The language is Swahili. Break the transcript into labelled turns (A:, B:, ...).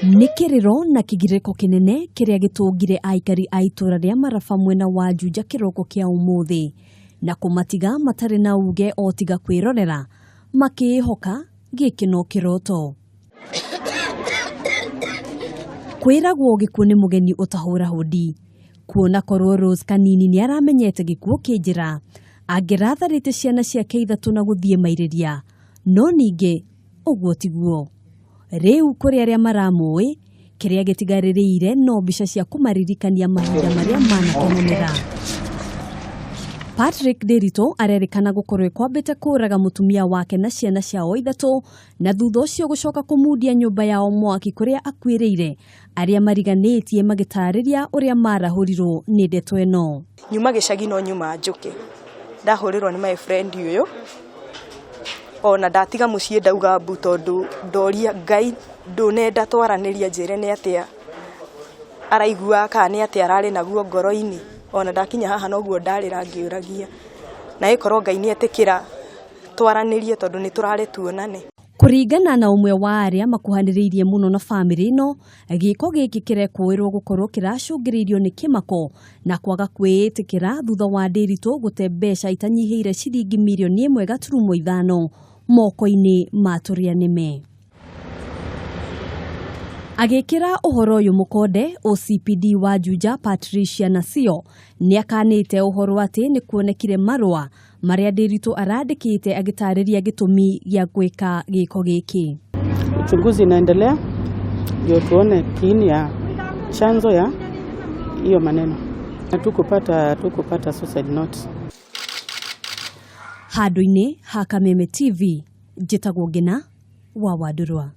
A: Nikiriro na kigiriko kinene kiria gitungire aikari a itura ria Maraba mwena wa Juja kiroko kia umuthi na kumatiga matari na uge o tiga kwirorera makihoka giki no kiroto. Kwiragwo gikuo ni mugeni utahura hodi kuona korwo Rose kanini ni aramenyete gikuo kinjira angiratharite ciana ciake ithatu na guthie mairiria no ninge uguo tiguo. Riu kuri aria maramui kiria gitigaririire no mbica cia kumaririkania mahinda maria manakenanira. Patrick Derito arerikana gukorwo kwambite kuuraga mutumia wake na ciana ciao ithatu na thutha ucio gucoka kumundia nyumba yao mwaki kuria akuiriire aria mariganitie magitariria uria marahurirwo ni ndeto eno.
B: Nyuma gicagi no nyuma njuke ndahurirwo ni my friend uyu ona ndatiga muciĩ ndauga mbu tondu ndoria Ngai ndunenda twaraniria njire ni atia araigua kana ni atia arari naguo ngoro-ini ona ndakinya haha noguo ndarira ngiuragia na ikorwo Ngai ni etikira twaranirie tondu ni turari tuonane.
A: Kuringana na umwe wa aria makuhaniriirie muno na family no giiko giki kirekuirwo gukorwo kiracungiririo ni kimako na kwaga kwiitikira thutha wa Derito gute mbeca itanyihiire ciringi milioni 1.5 moko-ini ma turianime. Agikira uhoro uyu mukonde OCPD wa Juja Patricia Nasio ni akanite uhoro ati ni kuonekire marua maria Derito arandikite agitariria gitumi gia gwika giiko giki.
C: Uchunguzi inaendelea ndio tuone kiini ya chanzo ya hiyo maneno. Hatukupata suicide note.
A: Handu-ini ha Kameme TV, njitagwo Ngina wa Wandurwa.